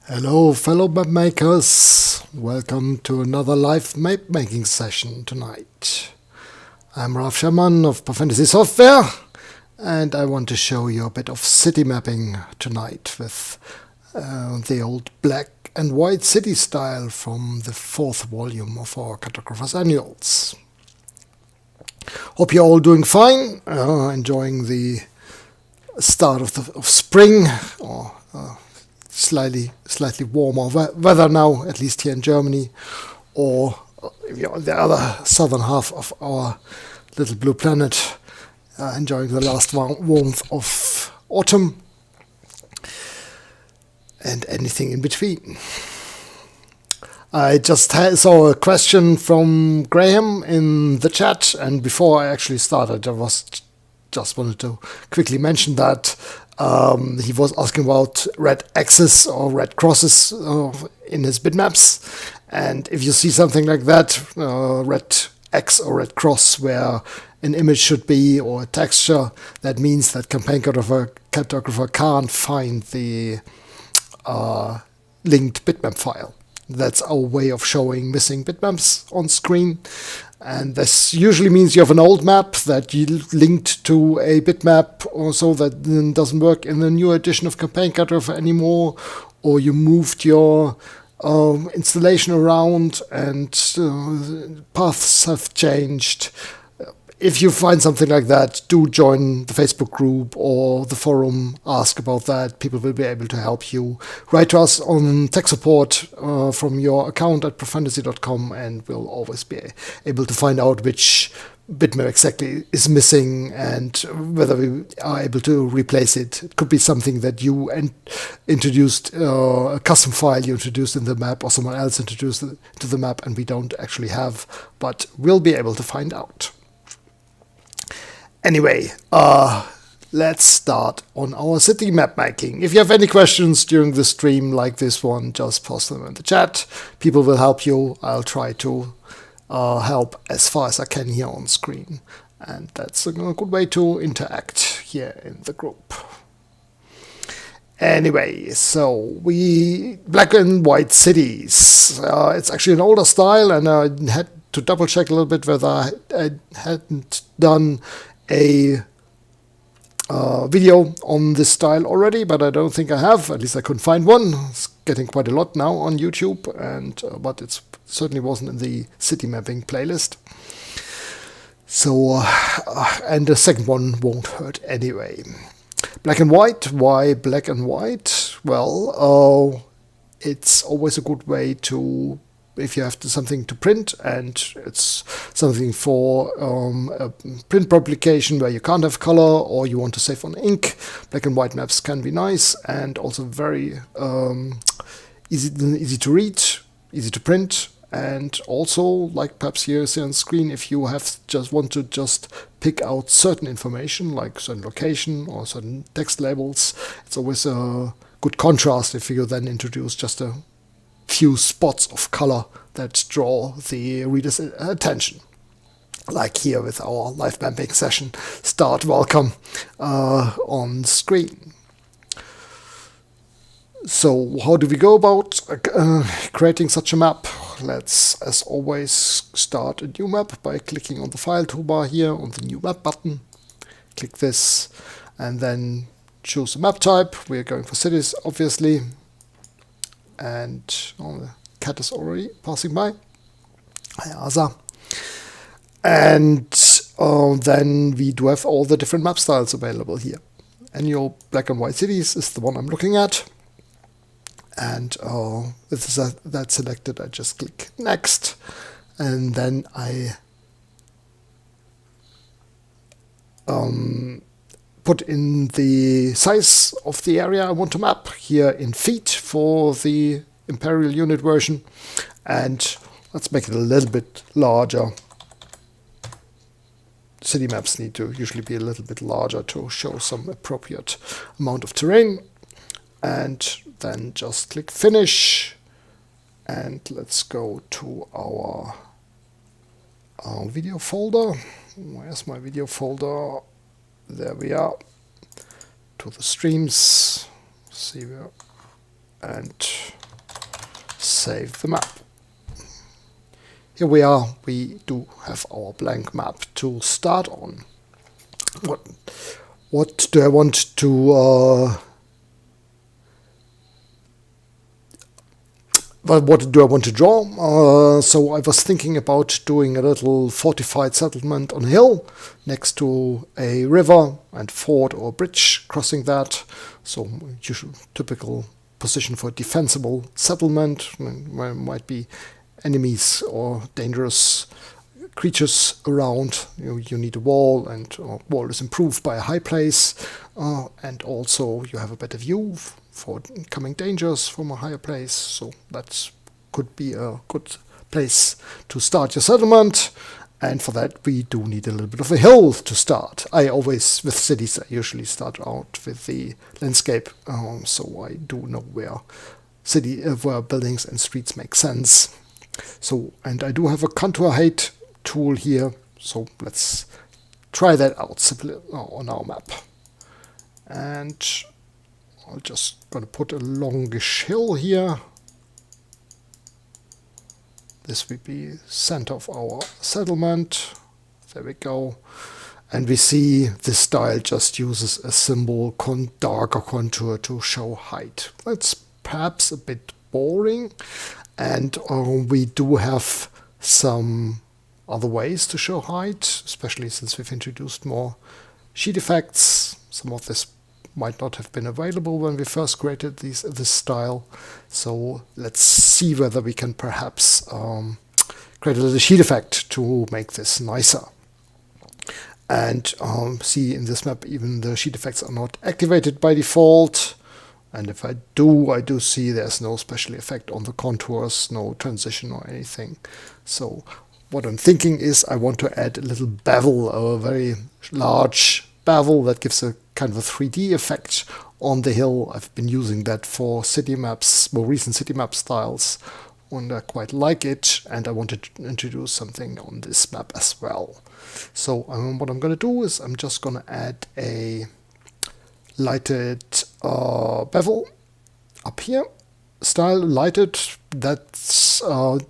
Hello fellow map makers, welcome to another live map making session tonight. I'm Ralph Sherman of Fantasy Software and I want to show you a bit of city mapping tonight with the old black and white city style from the 4th volume of our Cartographer's annuals. Hope you're all doing fine, enjoying the start of spring, or slightly warmer weather now, at least here in Germany, or if you're on the other southern half of our little blue planet, enjoying the last warmth of autumn, and anything in between. I just saw a question from Graham in the chat, and before I actually started, I just wanted to quickly mention that he was asking about red X's or red crosses in his bitmaps, and if you see something like that, red X or red cross where an image should be or a texture, that means that Campaign Cartographer can't find the linked bitmap file. That's our way of showing missing bitmaps on screen. And this usually means you have an old map that you linked to a bitmap or so that doesn't work in the new edition of Campaign Cartographer anymore, or you moved your installation around and paths have changed. If you find something like that, do join the Facebook group or the forum, ask about that. People will be able to help you. Write to us on tech support from your account at profantasy.com, and we'll always be able to find out which bitmap exactly is missing and whether we are able to replace it. It could be something that you introduced, a custom file you introduced in the map, or someone else introduced it to the map and we don't actually have, but we'll be able to find out. Anyway, let's start on our city map making. If you have any questions during the stream like this one, just post them in the chat. People will help you. I'll try to help as far as I can here on screen. And that's a good way to interact here in the group. Anyway, so black and white cities. It's actually an older style, and I had to double check a little bit whether I hadn't done a video on this style already, but I don't think I have. At least I couldn't find one. It's getting quite a lot now on YouTube, and but it certainly wasn't in the city mapping playlist. So, and the second one won't hurt anyway. Black and white. Why black and white? Well, it's always a good way to, if you have something to print and it's something for a print publication where you can't have color or you want to save on ink, black and white maps can be nice and also very easy to read, easy to print, and also, like perhaps here on screen, if you want to pick out certain information like certain location or certain text labels, it's always a good contrast if you then introduce just a few spots of color that draw the reader's attention. Like here with our live mapping session, start welcome on screen. So how do we go about creating such a map? Let's, as always, start a new map by clicking on the file toolbar here on the new map button. Click this and then choose a map type. We're going for cities, obviously. And the cat is already passing by. Hi, Asa. And then we do have all the different map styles available here. Annual black and white cities is the one I'm looking at. And with that selected, I just click next. And then I put in the size of the area I want to map here in feet for the Imperial unit version, and let's make it a little bit larger. City maps need to usually be a little bit larger to show some appropriate amount of terrain, and then just click finish, and let's go to our video folder. Where's my video folder? There we are. To the streams, see where, and save the map. Here we are. We do have our blank map to start on. What do I want to what do I want to draw? So I was thinking about doing a little fortified settlement on a hill next to a river and fort or bridge crossing that. So usual typical position for a defensible settlement. There might be enemies or dangerous creatures around. You need a wall, and wall is improved by a high place, and also you have a better view for coming dangers from a higher place. So that could be a good place to start your settlement. And for that we do need a little bit of a hill to start. I always, with cities, I usually start out with the landscape, so I do know where buildings and streets make sense. So, and I do have a contour height tool here, so let's try that out simply on our map. And I'm just going to put a longish hill here. This will be center of our settlement. There we go. And we see this style just uses a simple darker contour to show height. That's perhaps a bit boring. And we do have some other ways to show height, especially since we've introduced more sheet effects. Some of this might not have been available when we first created this style. So let's see whether we can perhaps create a little sheet effect to make this nicer. And see, in this map even the sheet effects are not activated by default. And if I do see there's no special effect on the contours, no transition or anything. So what I'm thinking is I want to add a little bevel, a very large bevel that gives a kind of a 3D effect on the hill. I've been using that for city maps, more recent city map styles, and I quite like it, and I wanted to introduce something on this map as well. So what I'm going to do is I'm just going to add a lighted bevel up here, style lighted, that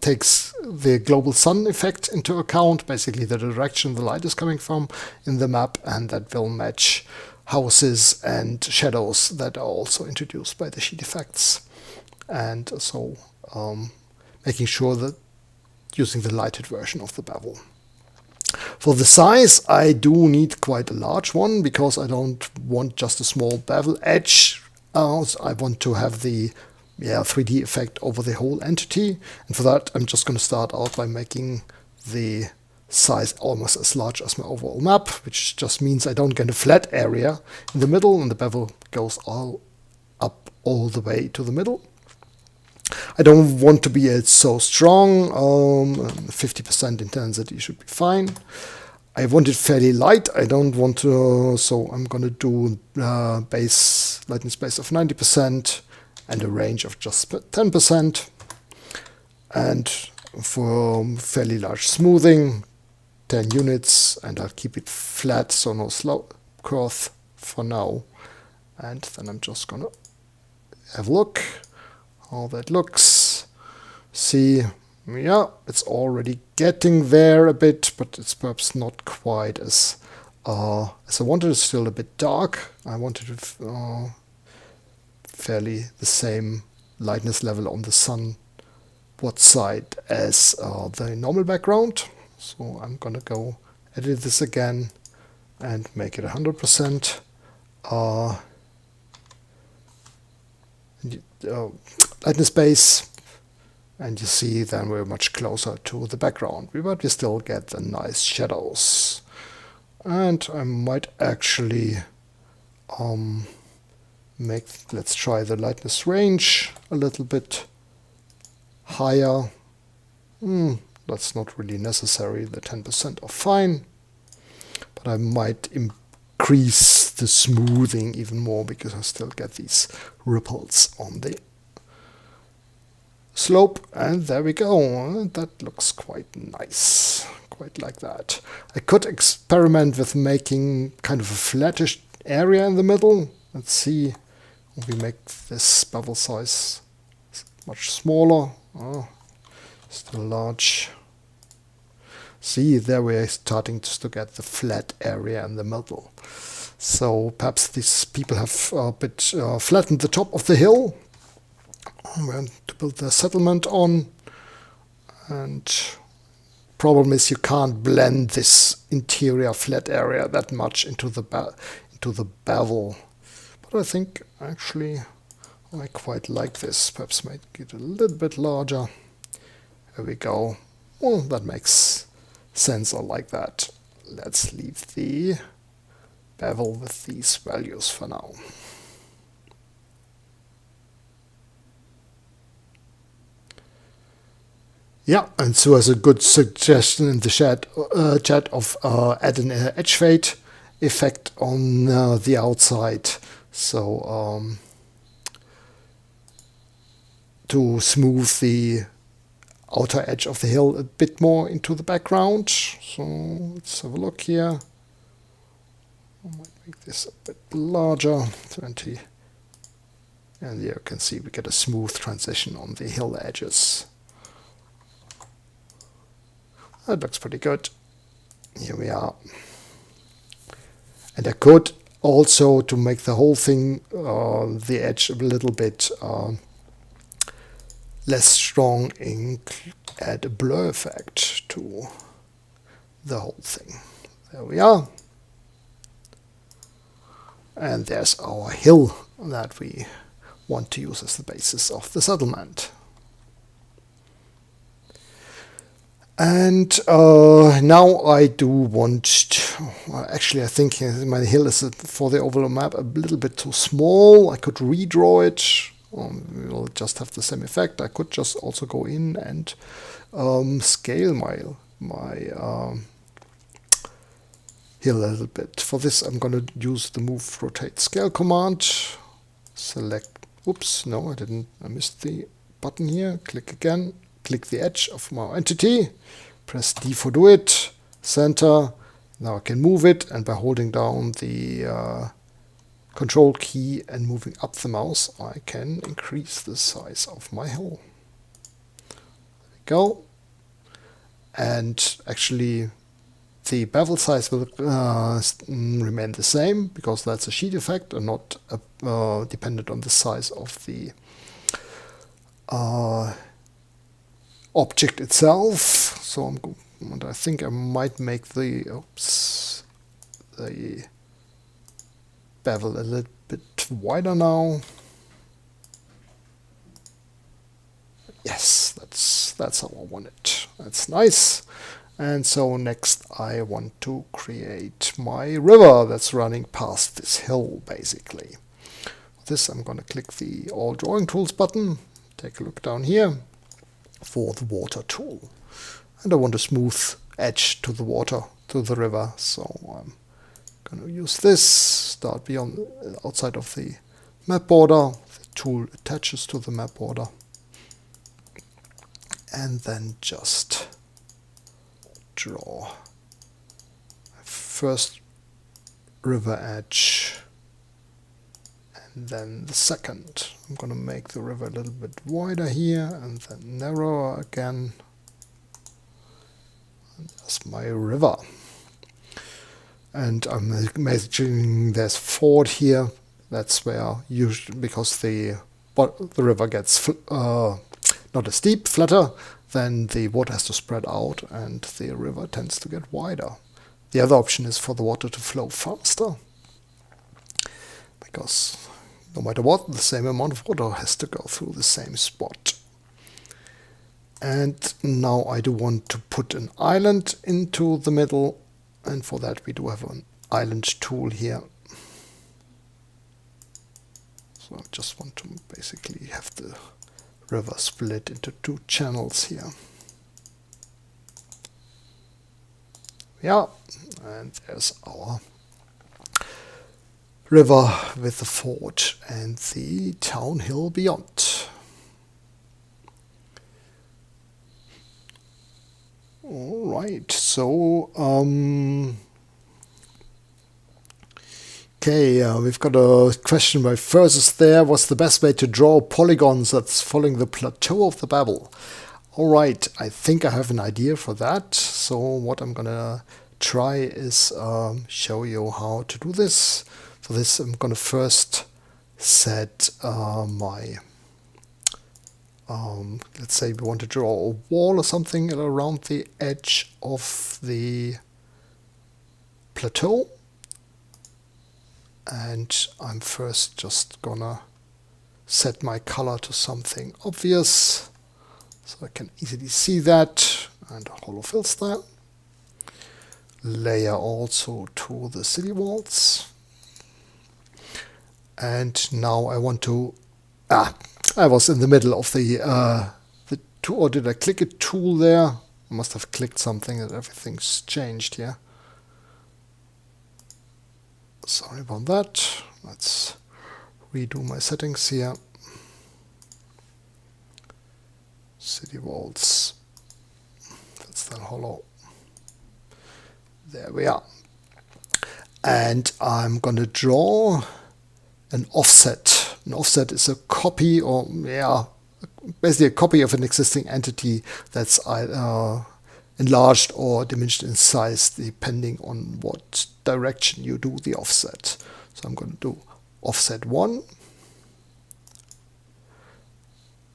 takes the global sun effect into account, basically the direction the light is coming from in the map, and that will match houses and shadows that are also introduced by the sheet effects. And so making sure that using the lighted version of the bevel. For the size, I do need quite a large one, because I don't want just a small bevel edge. I want to have the 3D effect over the whole entity. And for that, I'm just going to start out by making the size almost as large as my overall map, which just means I don't get a flat area in the middle, and the bevel goes all the way to the middle. I don't want to be so strong. 50% intensity should be fine. I want it fairly light. I don't want to, so I'm going to do lightness base of 90% and a range of just 10%. And for fairly large smoothing, 10 units, and I'll keep it flat, so no slope curve for now. And then I'm just going to have a look how that looks. See, yeah, it's already getting there a bit, but it's perhaps not quite as I wanted. It's still a bit dark. I wanted it fairly the same lightness level on the sunward side as the normal background. So I'm gonna go edit this again and make it 100%. Lightness base, and you see then we're much closer to the background, but we still get the nice shadows. And I might actually let's try the lightness range a little bit higher. That's not really necessary, the 10% are fine, but I might increase the smoothing even more, because I still get these ripples on the slope. And there we go. That looks quite nice, quite like that. I could experiment with making kind of a flattish area in the middle. Let's see if we make this bevel size much smaller. Oh, still large. See, there we're starting to get the flat area in the middle. So perhaps these people have a bit flattened the top of the hill to build their settlement on. And problem is you can't blend this interior flat area that much into the bevel. But I think actually I quite like this. Perhaps make it a little bit larger. There we go. Well, that makes sense. I like that. Let's leave the bevel with these values for now. Yeah, and so as a good suggestion in the chat of adding an edge fade effect on the outside. So to smooth the outer edge of the hill a bit more into the background. So let's have a look here. I might make this a bit larger, 20. And there you can see we get a smooth transition on the hill edges. That looks pretty good. Here we are. And I could also, to make the whole thing, the edge a little bit less strong, add a blur effect to the whole thing. There we are. And there's our hill that we want to use as the basis of the settlement. And now I do want to, actually I think my hill is for the overall map a little bit too small. I could redraw it. We will just have the same effect. I could just also go in and scale my hill a little bit. For this I'm going to use the move rotate scale command. Select, oops, no I didn't, I missed the button here. Click again. Click the edge of my entity, press D for do it, center. Now I can move it, and by holding down the control key and moving up the mouse, I can increase the size of my hill. There we go. And actually the bevel size will remain the same, because that's a sheet effect and not dependent on the size of the object itself. So I think I might make the bevel a little bit wider now. Yes, that's how I want it. That's nice. And so next I want to create my river that's running past this hill, basically. For this I'm going to click the All Drawing Tools button. Take a look down here for the water tool, and I want a smooth edge to the water, to the river, so I'm going to use this. Start beyond, outside of the map border. The tool attaches to the map border, and then just draw first river edge and then the second. I'm going to make the river a little bit wider here and then narrower again. And that's my river. And I'm imagining there's a ford here. That's where usually, because the river gets not as deep, flatter, then the water has to spread out and the river tends to get wider. The other option is for the water to flow faster, because no matter what, the same amount of water has to go through the same spot. And now I do want to put an island into the middle, and for that we do have an island tool here. So I just want to basically have the river split into two channels here. Yeah, and there's our river with the fort and the town hill beyond. Alright, so Okay, we've got a question by Versus there. What's the best way to draw polygons that's following the plateau of the bevel? Alright, I think I have an idea for that. So what I'm gonna try is show you how to do this. For this I'm gonna first set my let's say we want to draw a wall or something around the edge of the plateau. And I'm first just gonna set my color to something obvious so I can easily see that, and hollow fill style. Layer also to the city walls. And now I want to I was in the middle of the tool, or did I click a tool there? I must have clicked something and everything's changed here. Sorry about that. Let's redo my settings here. City walls. That's the hollow. There we are. And I'm going to draw an offset. An offset is a copy, or basically a copy of an existing entity that's enlarged or diminished in size depending on what direction you do the offset. So I'm going to do offset 1.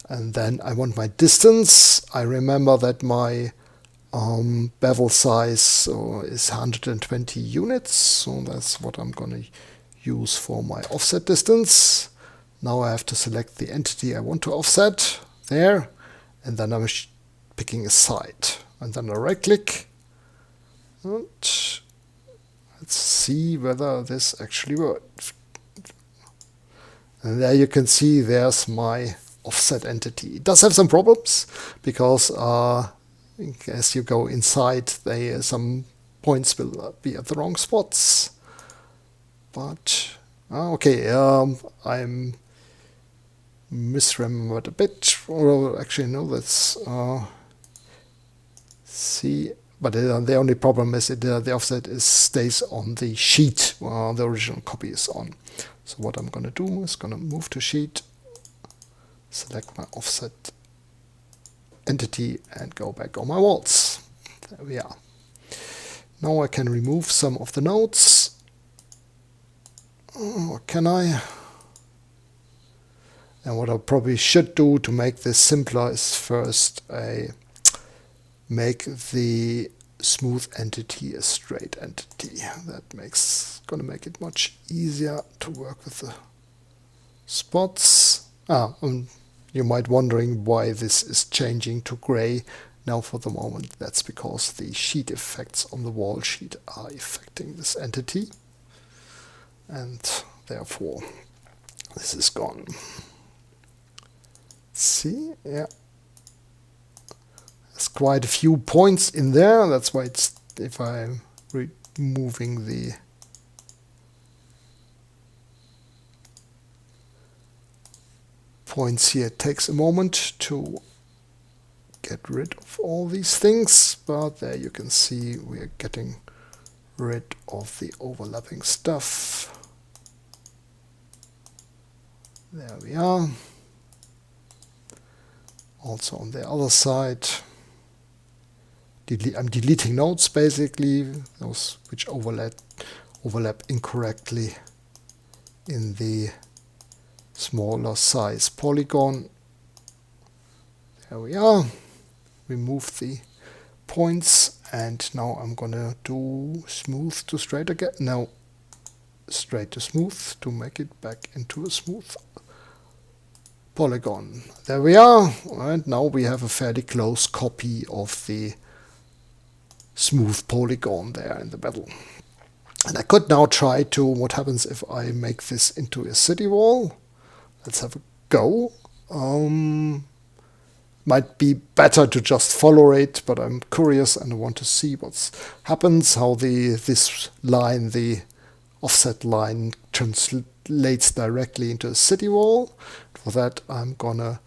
And then I want my distance. I remember that my bevel size is 120 units. So that's what I'm going to use for my offset distance. Now I have to select the entity I want to offset there. And then I'm picking a side. And then I right click. And let's see whether this actually worked. And there you can see there's my offset entity. It does have some problems because as you go inside, some points will be at the wrong spots. But okay, I'm misremembered a bit. Or actually, no, that's see. But the only problem is the offset stays on the sheet the original copy is on. So what I'm going to do is going to move to sheet, select my offset entity and go back on my walls. There we are. Now I can remove some of the nodes. Or can I? And what I probably should do to make this simpler is first make the smooth entity a straight entity. That gonna make it much easier to work with the spots. You might wondering why this is changing to gray now for the moment. That's because the sheet effects on the wall sheet are affecting this entity, and therefore this is gone. See, yeah. There's quite a few points in there. That's why if I'm removing the points here, it takes a moment to get rid of all these things. But there you can see we are getting rid of the overlapping stuff. There we are. Also on the other side, I'm deleting nodes basically, those which overlap incorrectly in the smaller size polygon. There we are. Remove the points, and now I'm gonna do smooth to straight again. No, straight to smooth to make it back into a smooth polygon. There we are, and now we have a fairly close copy of the smooth polygon there in the bevel. And I could now try to, what happens if I make this into a city wall? Let's have a go. Might be better to just follow it, but I'm curious and I want to see what happens, how this line, the offset line, translates directly into a city wall. For that I'm gonna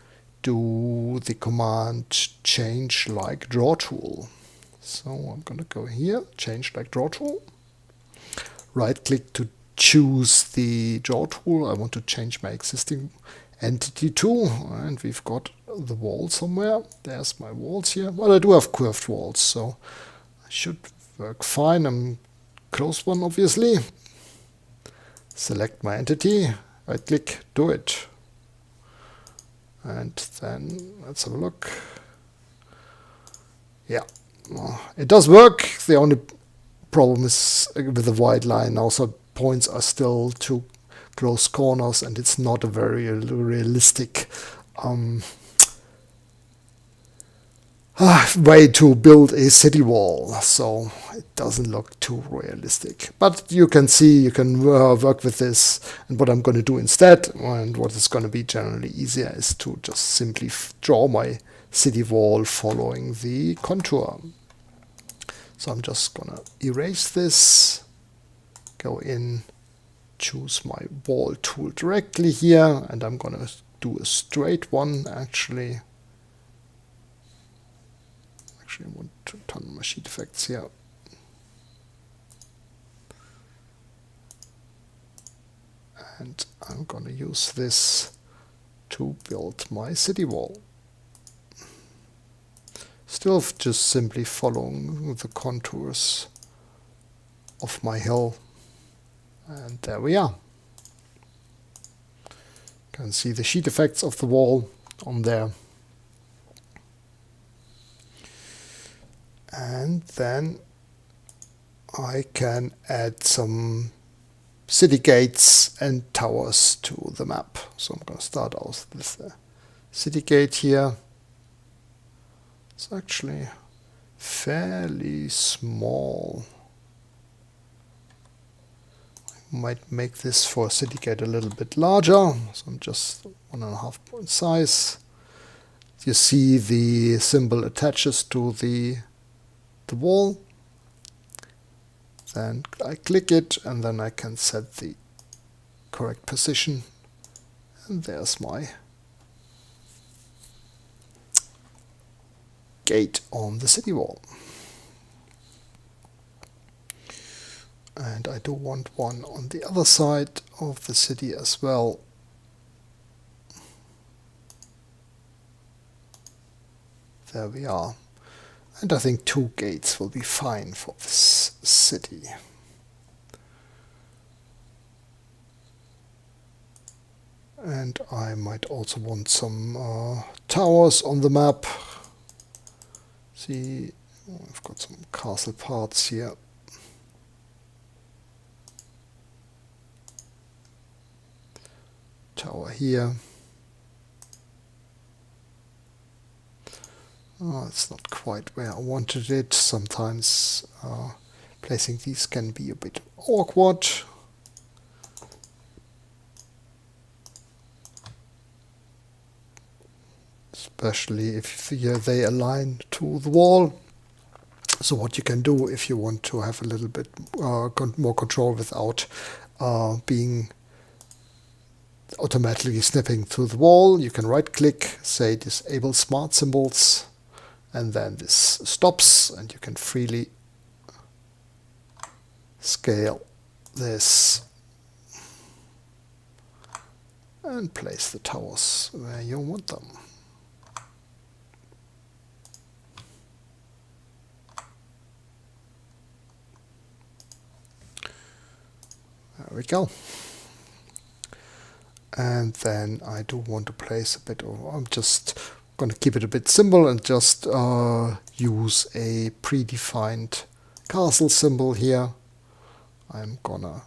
do the command change like draw tool. So I'm gonna go here, change like draw tool, right click to choose the draw tool. I want to change my existing entity too, and we've got the wall somewhere. There's my walls here. Well, I do have curved walls, so I should work fine. I'm close one, obviously. Select my entity, right click, do it. And then let's have a look. Yeah, it does work. The only problem is with the white line. Also, points are still too close corners, and it's not a very realistic way to build a city wall. So it doesn't look too realistic. But you can see, you can work with this. And what I'm going to do instead, and what is going to be generally easier, is to just simply draw my city wall following the contour. So I'm just going to erase this, go in, choose my wall tool directly here, and I'm going to do a straight one actually. I want to turn on my sheet effects here. And I'm going to use this to build my city wall. Still just simply following the contours of my hill. And there we are. You can see the sheet effects of the wall on there. And then I can add some city gates and towers to the map. So I'm going to start out with the city gate here. It's actually fairly small. I might make this for a city gate a little bit larger. So I'm just 1.5 point size. You see the symbol attaches to the wall. Then I click it, and then I can set the correct position. And there's my gate on the city wall. And I do want one on the other side of the city as well. There we are. And I think 2 gates will be fine for this city. And I might also want some towers on the map. See, I've got some castle parts here. Tower here. Oh, it's not quite where I wanted it. Sometimes placing these can be a bit awkward. Especially if they align to the wall. So what you can do if you want to have a little bit more control without being automatically snapping to the wall, you can right click, say disable smart symbols, and then this stops, and you can freely scale this and place the towers where you want them. There we go. And then I do want to place a bit of, I'm just going to keep it a bit simple and just use a predefined castle symbol here. I'm gonna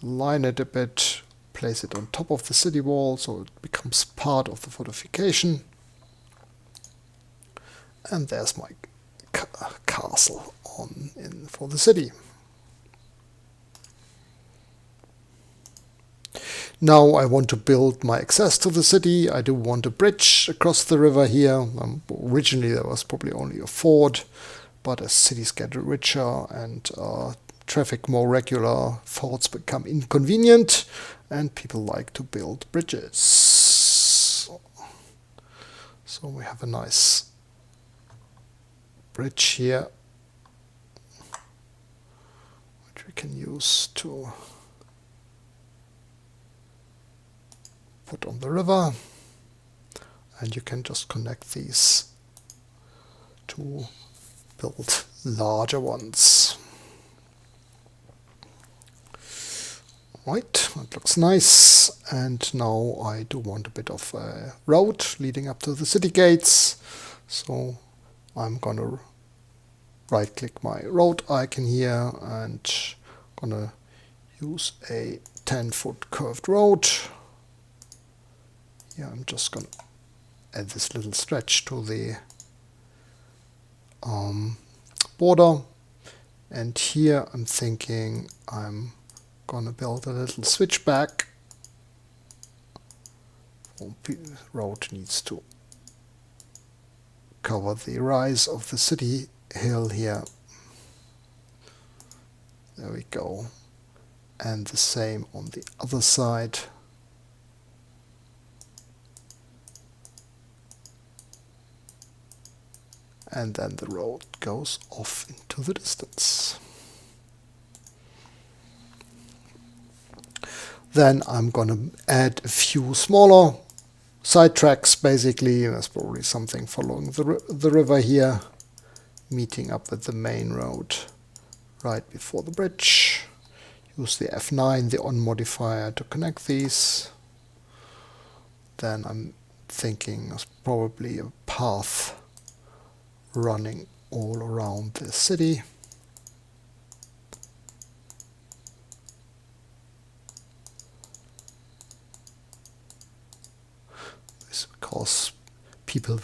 line it a bit, place it on top of the city wall so it becomes part of the fortification. And there's my castle in for the city. Now I want to build my access to the city. I do want a bridge across the river here. Originally there was probably only a ford, but as cities get richer and traffic more regular, fords become inconvenient and people like to build bridges. So we have a nice bridge here. can use to put on the river, and you can just connect these to build larger ones. Right, that looks nice. And now I do want a bit of a road leading up to the city gates. So I'm gonna right click my road icon here and gonna use a 10-foot curved road. Yeah, I'm just gonna add this little stretch to the border, and here I'm thinking I'm gonna build a little switchback. Road needs to cover the rise of the city hill here. There we go. And the same on the other side. And then the road goes off into the distance. Then I'm going to add a few smaller side tracks, basically. There's probably something following the river here, meeting up with the main road right before the bridge. Use the F9, the on modifier, to connect these. Then I'm thinking there's probably a path running all around the city. This because people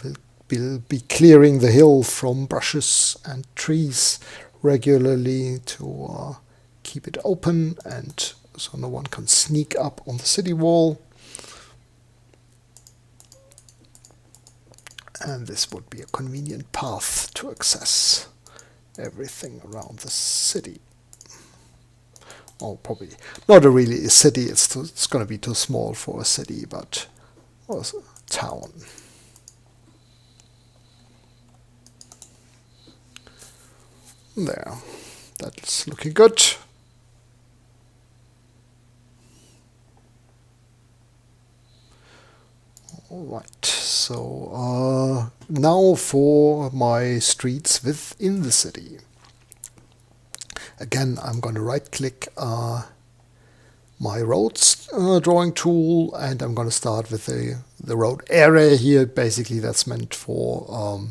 will be clearing the hill from brushes and trees regularly to keep it open, and so no one can sneak up on the city wall. And this would be a convenient path to access everything around the city. Or probably not really a city, it's going to be too small for a city, but a town. There, that's looking good. Alright, so now for my streets within the city. Again, I'm going to right click my roads drawing tool, and I'm going to start with the road area here. Basically that's meant for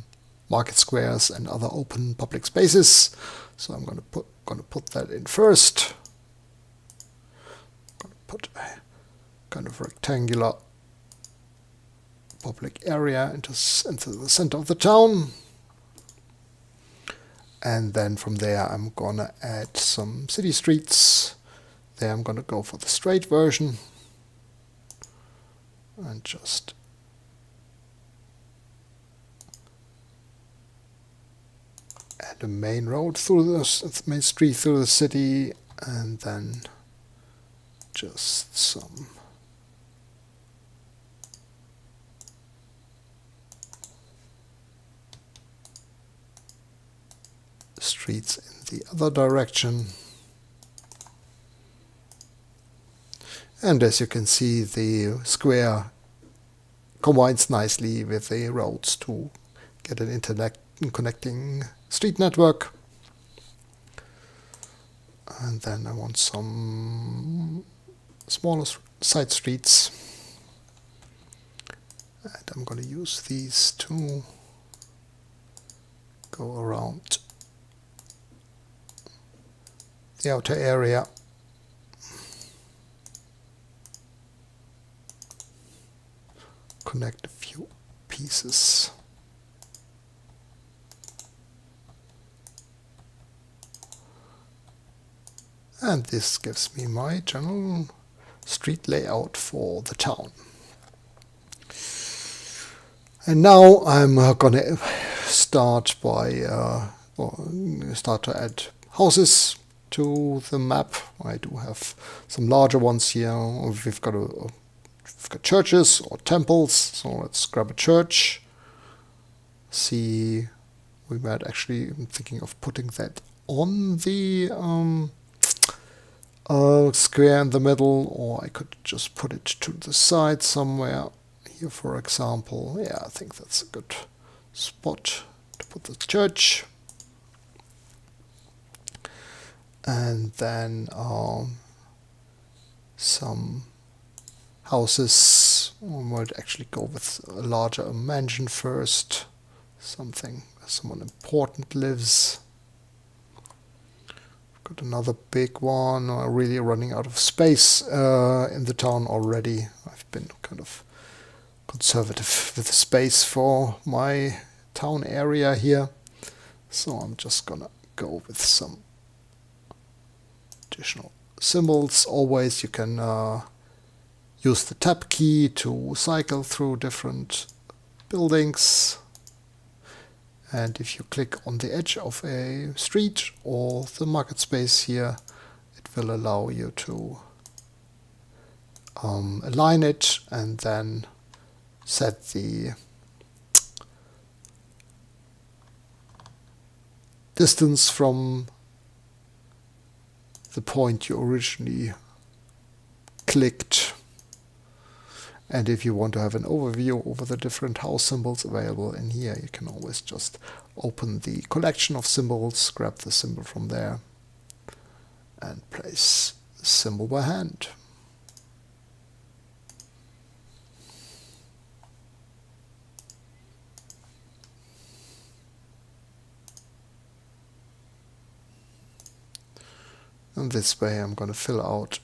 market squares and other open public spaces. So I'm going to put that in first. I'm going to put a kind of rectangular public area into the center of the town. And then from there I'm gonna add some city streets. There I'm gonna go for the straight version and just add a main road through the main street through the city, and then just some streets in the other direction. And as you can see, the square combines nicely with the roads to get an connecting street network. And then I want some smaller side streets, and I'm going to use these to go around the outer area. Connect a few pieces. And this gives me my general street layout for the town. And now I'm going to start start to add houses to the map. I do have some larger ones here. We've got churches or temples, so let's grab a church. See, we might actually, I'm thinking of putting that on the square in the middle, or I could just put it to the side somewhere here, for example. Yeah, I think that's a good spot to put the church. And then some houses. I might actually go with a larger mansion first, something where someone important lives. Got another big one. I'm really running out of space in the town already. I've been kind of conservative with the space for my town area here. So I'm just gonna go with some additional symbols. Always you can use the tab key to cycle through different buildings. And if you click on the edge of a street or the market space here, it will allow you to align it and then set the distance from the point you originally clicked. And if you want to have an overview over the different house symbols available in here, you can always just open the collection of symbols, grab the symbol from there, and place the symbol by hand. And this way I'm going to fill out.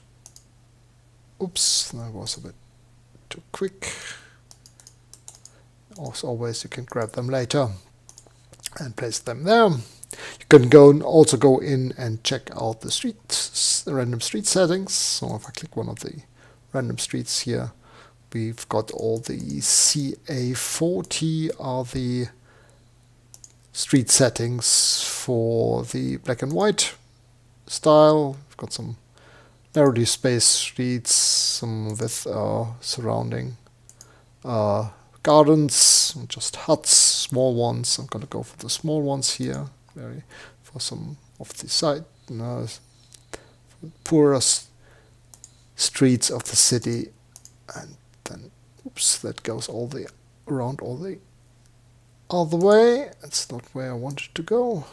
Oops, that was a bit too quick. As always, you can grab them later and place them there. You can also go in and check out the random street settings. So if I click one of the random streets here, we've got all the CA40 are the street settings for the black and white style. We've got some narrowly spaced streets, some with surrounding gardens, just huts, small ones. I'm going to go for the small ones here, for some of the poorest streets of the city. And then, oops, that goes around all the other way. That's not where I wanted to go.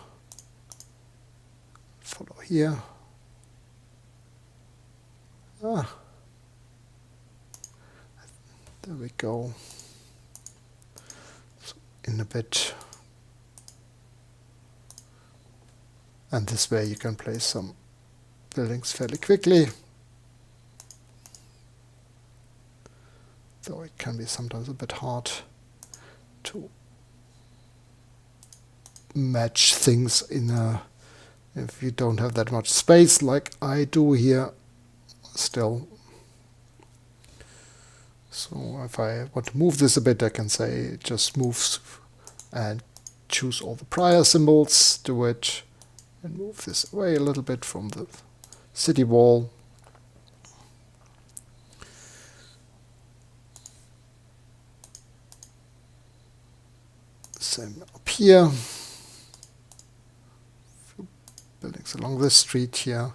Follow here. There we go. So in a bit. And this way you can place some buildings fairly quickly. Though it can be sometimes a bit hard to match things if you don't have that much space like I do here still. So if I want to move this a bit, I can say just move and choose all the prior symbols, do it, and move this away a little bit from the city wall. Same up here. Buildings along this street here.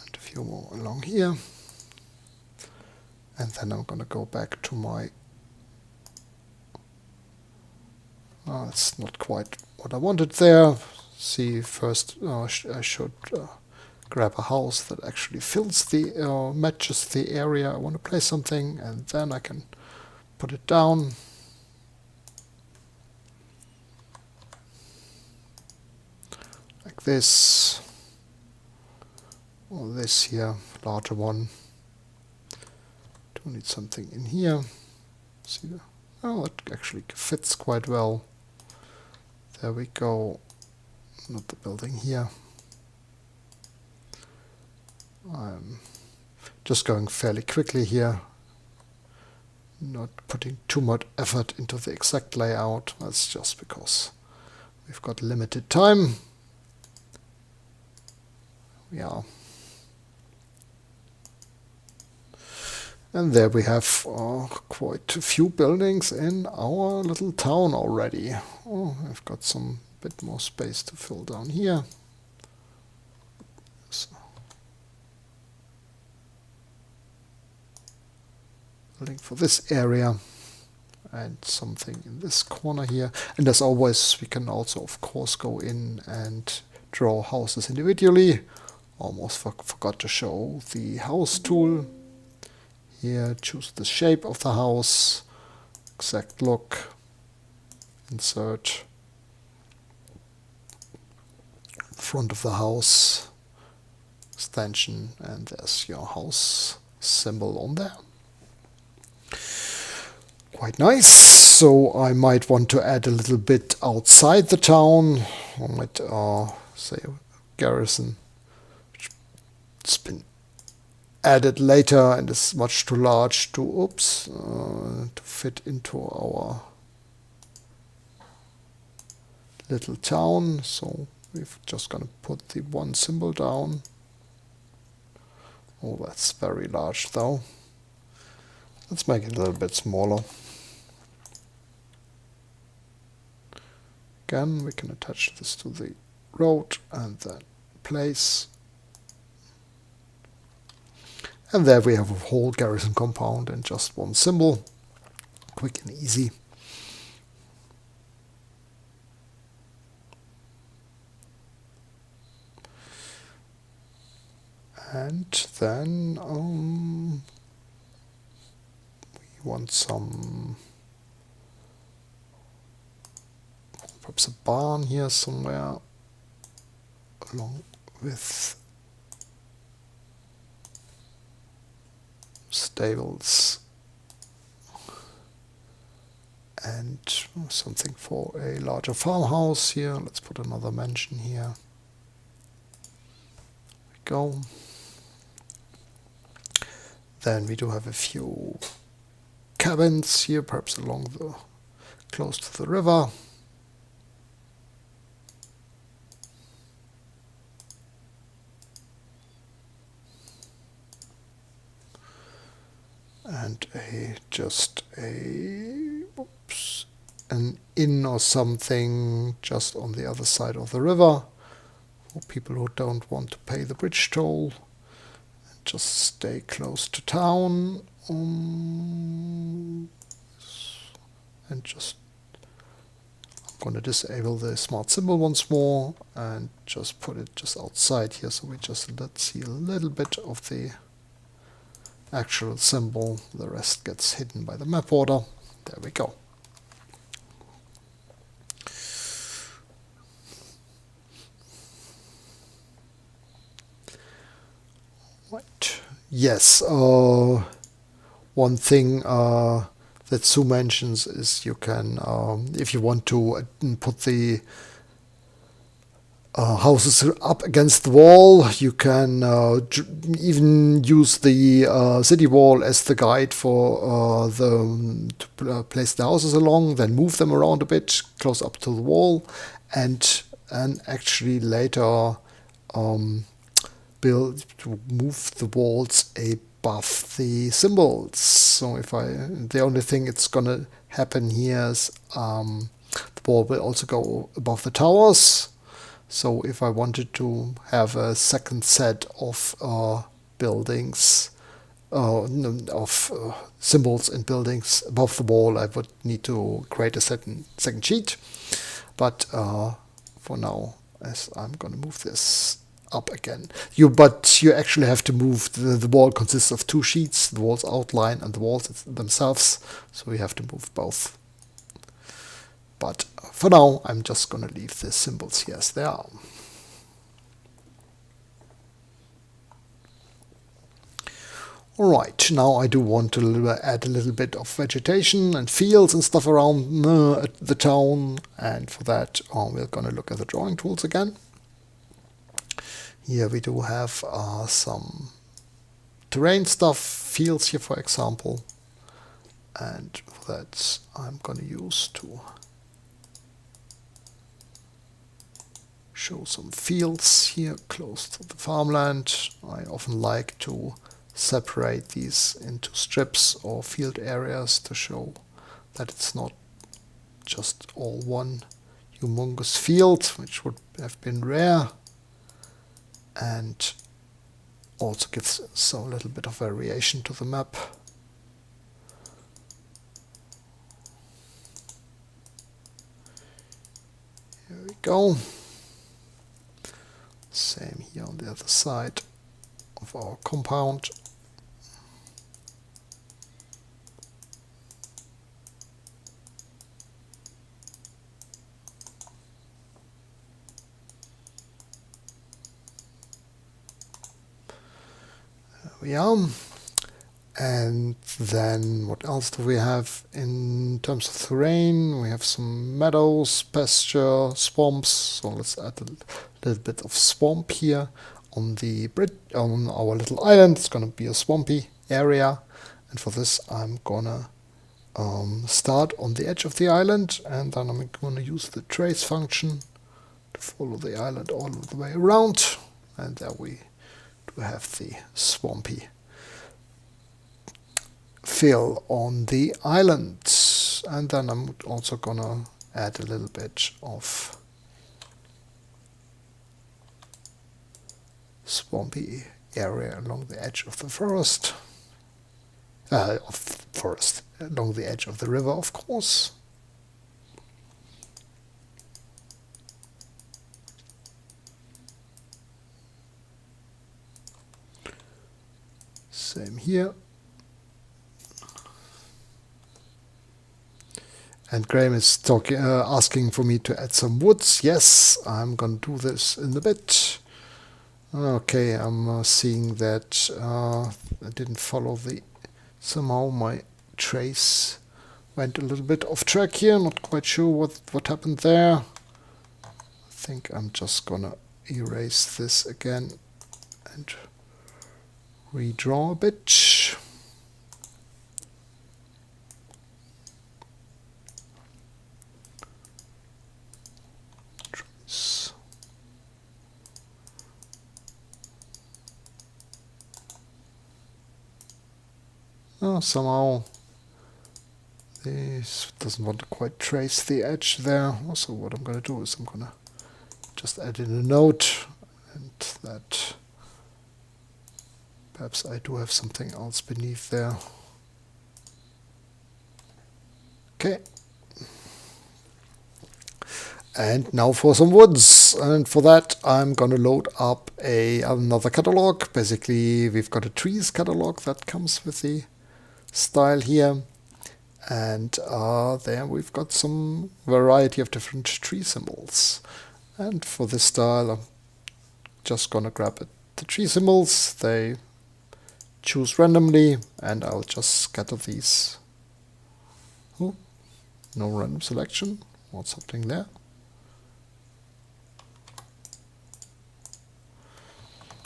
And a few more along here. And then I'm going to go back to my... it's not quite what I wanted there. See, first I should grab a house that actually fills the matches the area I want to place something, and then I can put it down. Like this. Or this here, larger one. Do need something in here. See, oh, it actually fits quite well. There we go. Not the building here. I'm just going fairly quickly here, not putting too much effort into the exact layout. That's just because we've got limited time. Yeah. And there we have quite a few buildings in our little town already. Oh, I've got some bit more space to fill down here. So, building for this area and something in this corner here. And as always, we can also, of course, go in and draw houses individually. Almost forgot to show the house tool. Here, choose the shape of the house, exact look, insert, front of the house, extension, and there's your house symbol on there. Quite nice. So I might want to add a little bit outside the town. I might say a garrison. It's been added later and is much too large to to fit into our little town. So we're just gonna put the one symbol down. Oh, that's very large though. Let's make it a little bit smaller. Again, we can attach this to the road and then place. And there we have a whole garrison compound and just one symbol. Quick and easy. And then we want some, perhaps a barn here somewhere along with stables and something for a larger farmhouse here. Let's put another mansion here. There we go. Then we do have a few cabins here, perhaps along the close to the river. And just an inn or something just on the other side of the river for people who don't want to pay the bridge toll and just stay close to town. And just I'm going to disable the smart symbol once more and just put it just outside here, so we just let's see a little bit of the actual symbol. The rest gets hidden by the map border. There we go. Right. Yes. One thing that Sue mentions is you can, if you want to put the houses up against the wall, you can even use the city wall as the guide for to place the houses along, then move them around a bit close up to the wall, and actually later move the walls above the symbols. So the only thing it's gonna happen here is the wall will also go above the towers. So if I wanted to have a second set of buildings, symbols and buildings above the wall, I would need to create a second sheet. But for now, as I'm going to move this up again, but you actually have to move. The wall consists of two sheets: the wall's outline and the walls themselves. So we have to move both. But for now, I'm just going to leave the symbols here as they are. Alright, now I do want to add a little bit of vegetation and fields and stuff around the town. And for that, we're going to look at the drawing tools again. Here we do have some terrain stuff, fields here for example. And for that, I'm going to use to show some fields here close to the farmland. I often like to separate these into strips or field areas to show that it's not just all one humongous field, which would have been rare, and also gives us a little bit of variation to the map. Here we go. Same here on the other side of our compound. There we are. And then what else do we have in terms of terrain? We have some meadows, pasture, swamps. So let's add a little bit of swamp here on the bridge, on our little island. It's gonna be a swampy area, and for this I'm gonna start on the edge of the island, and then I'm gonna use the trace function to follow the island all the way around, and there we do have the swampy fill on the island. And then I'm also gonna add a little bit of swampy area along the edge of the forest. Along the edge of the river, of course. Same here. And Graham is asking for me to add some woods. Yes, I'm going to do this in a bit. Okay, I'm seeing that I didn't follow the... Somehow my trace went a little bit off track here. Not quite sure what happened there. I think I'm just gonna erase this again and redraw a bit. Oh, somehow this doesn't want to quite trace the edge there. Also, what I'm going to do is I'm going to just add in a note, and that perhaps I do have something else beneath there. Okay. And now for some woods, and for that I'm gonna load up another catalog. Basically, we've got a trees catalog that comes with the style here, and there we've got some variety of different tree symbols. And for this style, I'm just gonna grab the tree symbols. They choose randomly, and I'll just scatter these. Oh, no random selection. What's happening there?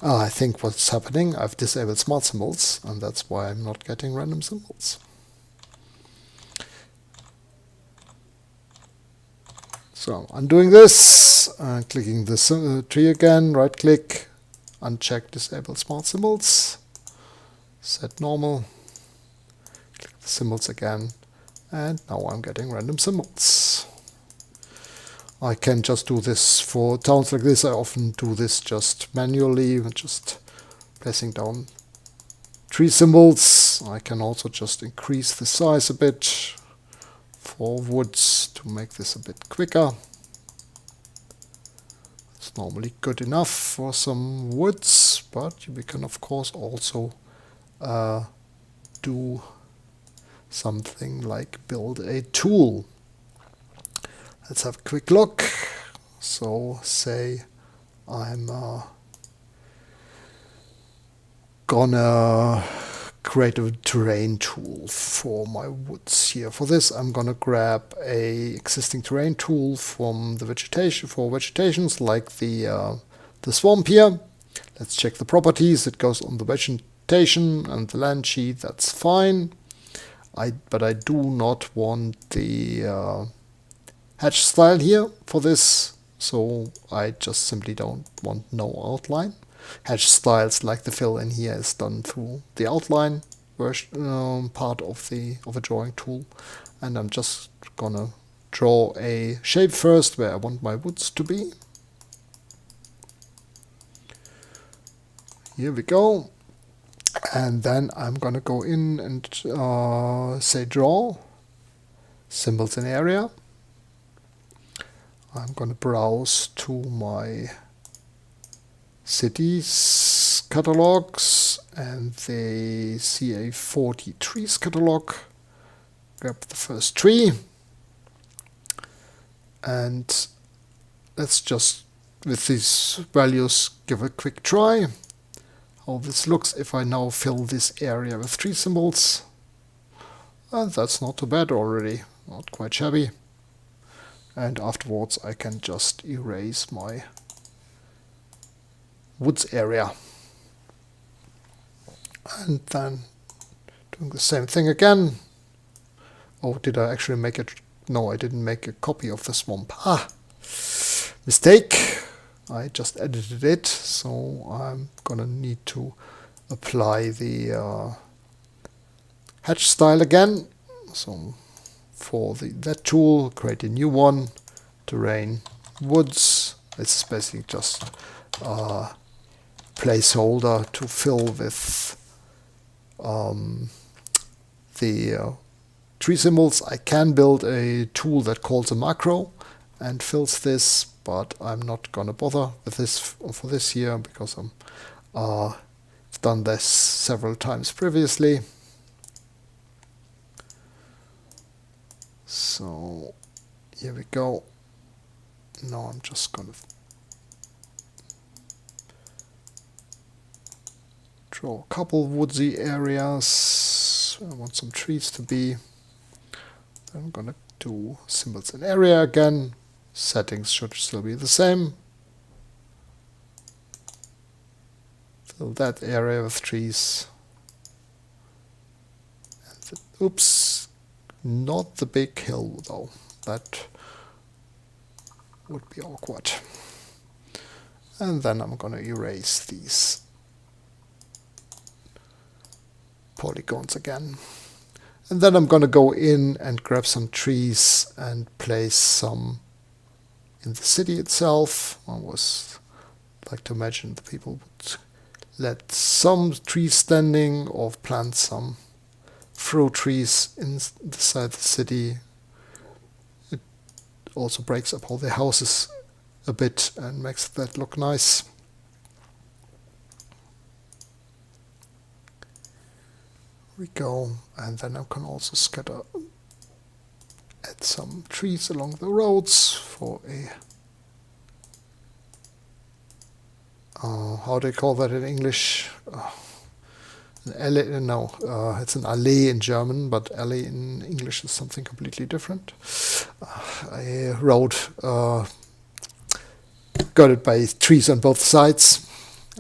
I think what's happening, I've disabled smart symbols, and that's why I'm not getting random symbols. So I'm doing this, clicking the tree again, right click, uncheck disable smart symbols, set normal, click the symbols again, and now I'm getting random symbols. I can just do this for towns like this. I often do this just manually, just pressing down tree symbols. I can also just increase the size a bit for woods to make this a bit quicker. It's normally good enough for some woods, but we can of course also do something like build a tool. Let's have a quick look. So say I'm gonna create a terrain tool for my woods here. For this I'm gonna grab a existing terrain tool from the vegetation for vegetations like the swamp here. Let's check the properties. It goes on the vegetation and the land sheet. That's fine. But I do not want the hatch style here for this, so I just simply don't want no outline. hatch styles, like the fill in here, is done through the outline version part of a drawing tool. And I'm just gonna draw a shape first where I want my woods to be. Here we go. And then I'm gonna go in and say draw symbols in area. I'm gonna browse to my cities catalogs and the CA40 trees catalog. Grab the first tree and let's just, with these values, give a quick try how this looks if I now fill this area with tree symbols. And that's not too bad already, not quite shabby. And afterwards I can just erase my woods area. And then doing the same thing again. Oh, did I actually make it? No, I didn't make a copy of the swamp. Ah, mistake. I just edited it, so I'm gonna need to apply the hatch style again. So for that tool, create a new one, terrain woods. It's basically just a placeholder to fill with the tree symbols. I can build a tool that calls a macro and fills this, but I'm not gonna bother with this for this year because I've done this several times previously. So here we go. Now I'm just gonna draw a couple woodsy areas. I want some trees to be. I'm gonna do symbols in area again. Settings should still be the same. Fill that area with trees. And oops, not the big hill though. That would be awkward. And then I'm gonna erase these polygons again. And then I'm gonna go in and grab some trees and place some in the city itself. I was like to imagine the people would let some trees standing or plant some fruit trees inside the city. It also breaks up all the houses a bit and makes that look nice. We go, and then I can also add some trees along the roads for a how do you call that in English? An alley? No, it's an alley in German, but alley in English is something completely different. A road, got it by trees on both sides.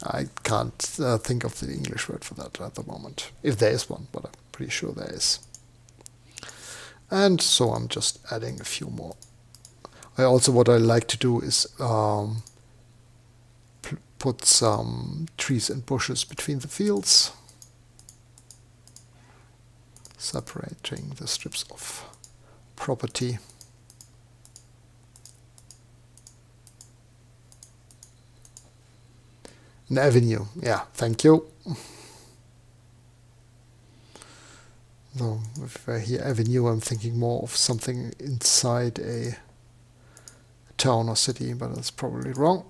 I can't think of the English word for that at the moment, if there is one, but I'm pretty sure there is. And so I'm just adding a few more. What I like to do is put some trees and bushes between the fields, separating the strips of property. An avenue, yeah, thank you. No, if I hear avenue, I'm thinking more of something inside a town or city, but that's probably wrong.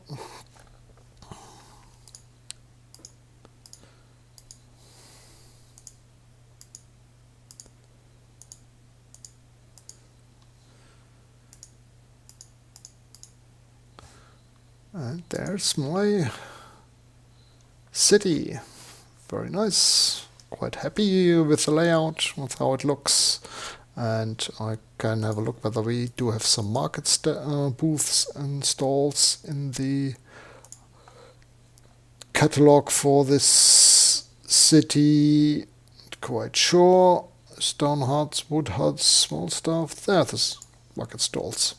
And there's my city. Very nice. Quite happy with the layout, with how it looks. And I can have a look whether we do have some market booths and stalls in the catalog for this city. Not quite sure. Stone huts, wood huts, small stuff. There's market stalls.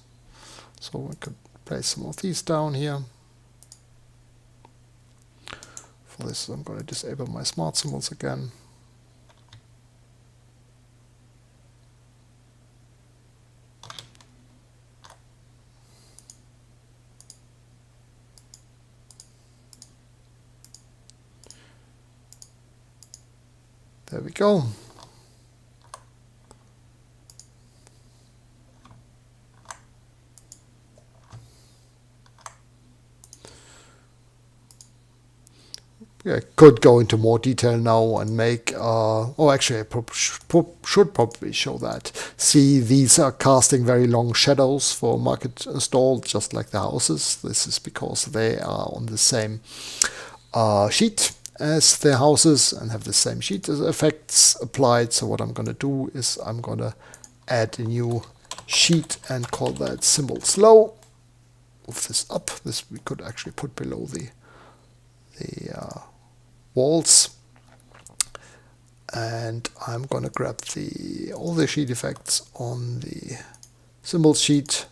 So we could place some of these down here. For this, I'm going to disable my smart symbols again. There we go. I could go into more detail now and make, actually I should probably show that. See, these are casting very long shadows for market installed, just like the houses. This is because they are on the same sheet as the houses and have the same sheet effects applied. So what I'm going to do is I'm going to add a new sheet and call that symbol slow. Move this up. This we could actually put below the walls, and I'm going to grab all the sheet effects on the symbol sheet,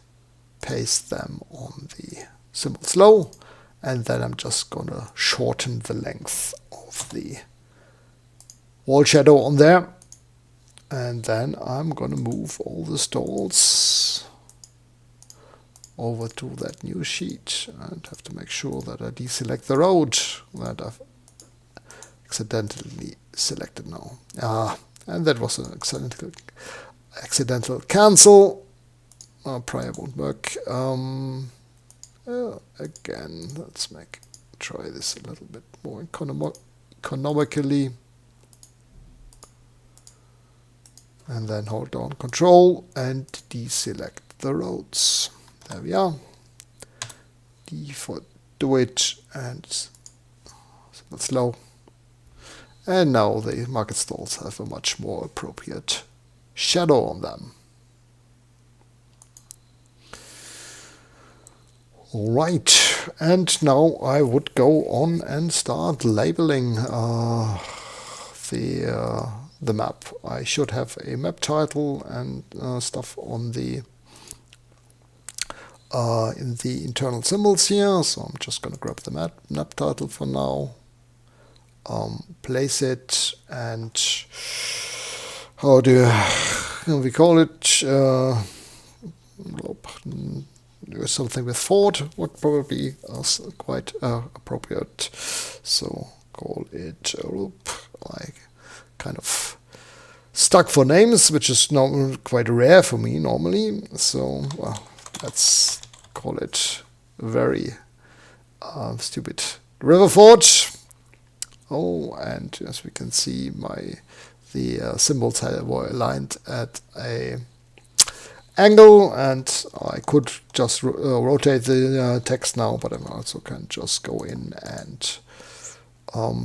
paste them on the symbol slow, and then I'm just going to shorten the length of the wall shadow on there, and then I'm going to move all the stalls over to that new sheet and have to make sure that I deselect the road that I've accidentally selected now. And that was an accidental cancel. Prior won't work. Again, let's try this a little bit more economically. And then hold down Control and deselect the roads. There we are. Do it and slow. And now the market stalls have a much more appropriate shadow on them. Alright, and now I would go on and start labeling the map. I should have a map title and stuff on the in the internal symbols here, so I'm just going to grab the map title for now, place it, and how do we call it? Something with Fort would probably is quite appropriate, so call it like kind of stuck for names, which is quite rare for me normally, so well, let's call it very stupid river fort. Oh, and as we can see, the symbols were aligned at a angle, and I could just rotate the text now, but I also can just go in and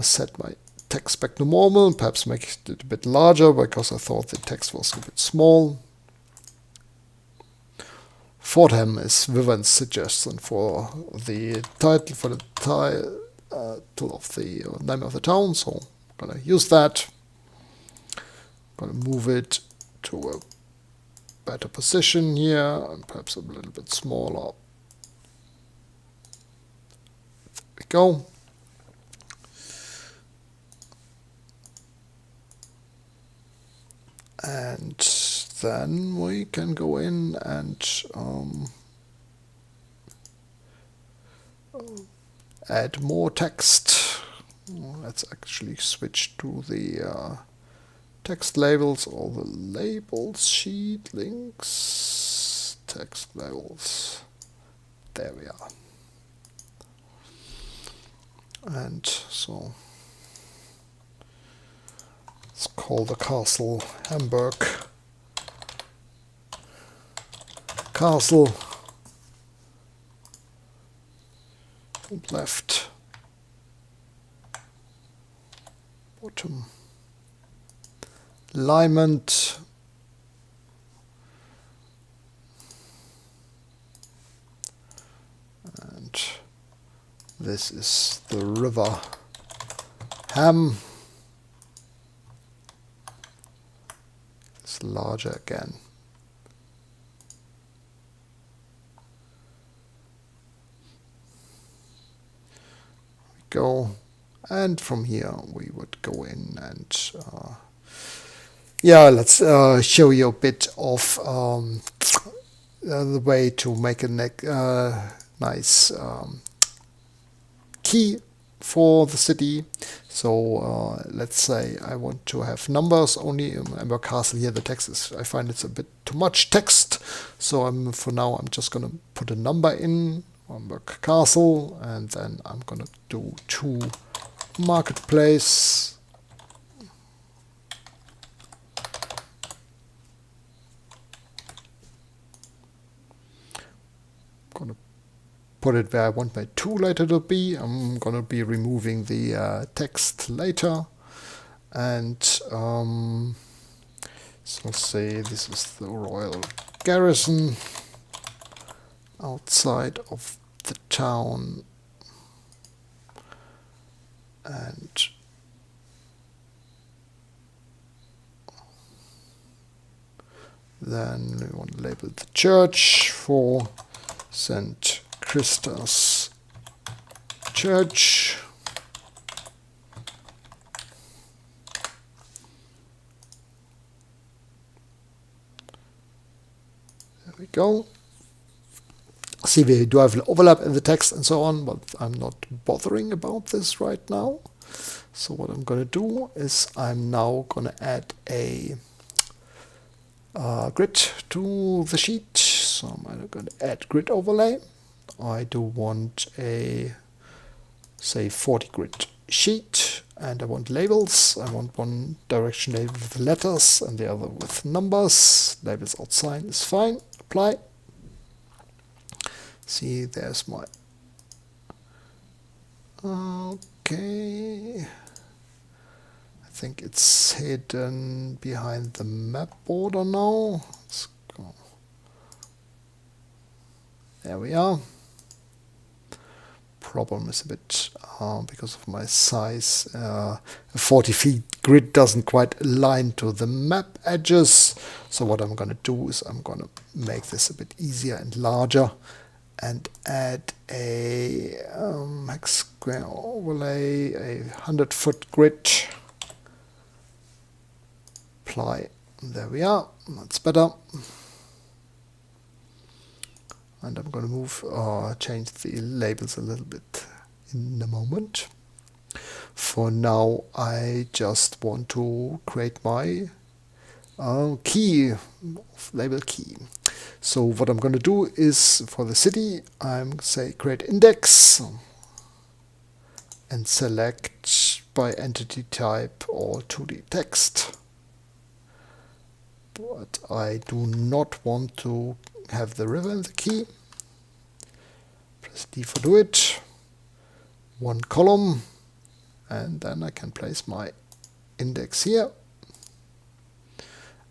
set my text back to normal, perhaps make it a bit larger because I thought the text was a bit small. Fordham is Vivian's suggestion for the title of the name of the town, so I'm going to use that. I'm going to move it to a better position here, and perhaps a little bit smaller. There we go. And then we can go in and add more text. Let's actually switch to the text labels, or the labels sheet, links, text labels. There we are. And so let's call the castle Hamburg Castle. And left, bottom, alignment, and this is the river Ham. It's larger again. Go, And from here we would go in and yeah, let's show you a bit of the way to make a nice key for the city. So let's say I want to have numbers only in Amber Castle. Here the text is, I find it's a bit too much text, so for now I'm just gonna put a number in Amber Castle, and then I'm gonna do to marketplace. Gonna put it where I want my to later to be. I'm gonna be removing the text later, and so let's say this is the royal garrison outside of the town, and then we want to label the church for St. Christus Church. There we go. See, we do have an overlap in the text and so on, but I'm not bothering about this right now. So what I'm going to do is I'm now going to add a grid to the sheet. So I'm going to add grid overlay. I do want a, say, 40 grid sheet, and I want labels. I want one direction label with letters and the other with numbers. Labels outside is fine. Apply. See, there's my... Okay. I think it's hidden behind the map border now. Let's go. There we are. Problem is a bit because of my size. A 40 feet grid doesn't quite align to the map edges. So what I'm going to do is I'm going to make this a bit easier and larger, and add a max square overlay, a 100-foot grid. Apply. There we are. That's better. And I'm going to move, change the labels a little bit in a moment. For now, I just want to create my key, label key. So what I'm going to do is, for the city, I'm say create index and select by entity type or 2D text. But I do not want to have the river in the key. Press D for do it. One column, and then I can place my index here.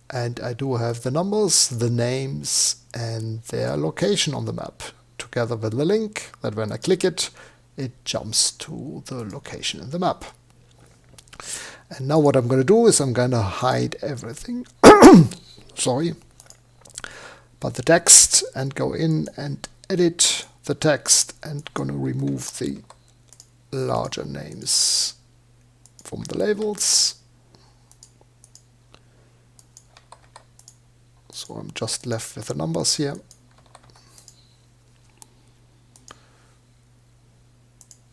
And I do have the numbers, the names, and their location on the map, together with the link that when I click it, it jumps to the location in the map. And now what I'm going to do is I'm going to hide everything. Sorry. But the text, and go in and edit the text, and going to remove the larger names from the labels. So I'm just left with the numbers here.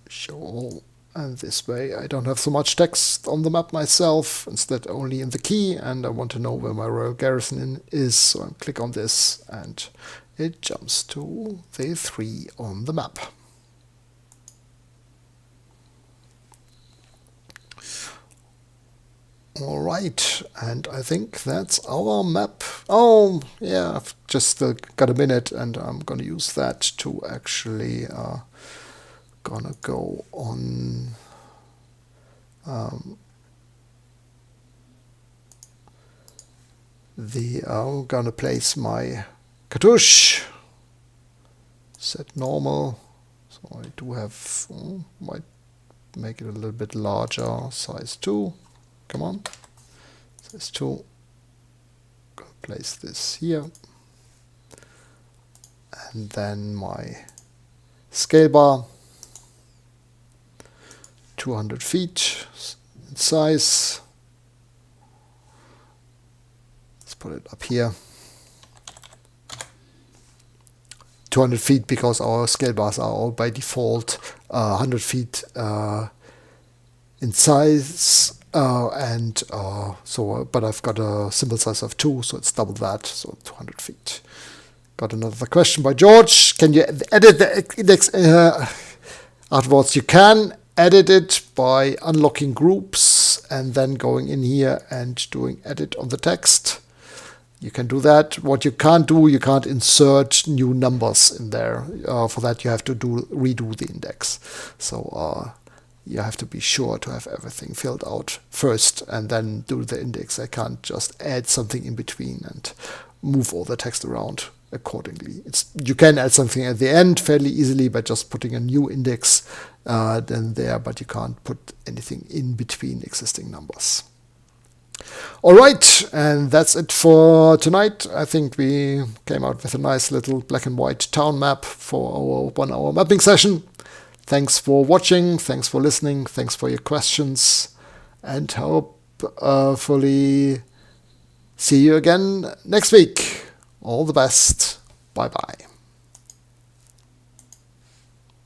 Show all. And this way I don't have so much text on the map myself, instead only in the key, and I want to know where my royal garrison is, so I click on this and it jumps to the 3 on the map. Alright, and I think that's our map. Oh yeah, I've just got a minute, and I'm gonna use that to actually gonna go on I'm gonna place my cartouche, set normal, so I do have might make it a little bit larger, size 2, come on, size 2, gonna place this here, and then my scale bar, 200 feet in size. Let's put it up here. 200 feet because our scale bars are all by default 100 feet in size, but I've got a symbol size of 2, so it's double that, so 200 feet. Got another question by George. Can you edit the index afterwards? You can edit it by unlocking groups and then going in here and doing edit on the text. You can do that. What you can't do, you can't insert new numbers in there. For that, you have to redo the index. So you have to be sure to have everything filled out first and then do the index. I can't just add something in between and move all the text around accordingly. You can add something at the end fairly easily by just putting a new index then there, but you can't put anything in between existing numbers. All right, and that's it for tonight. I think we came out with a nice little black and white town map for our 1-hour mapping session. Thanks for watching, thanks for listening, thanks for your questions, and hopefully see you again next week. All the best. Bye-bye.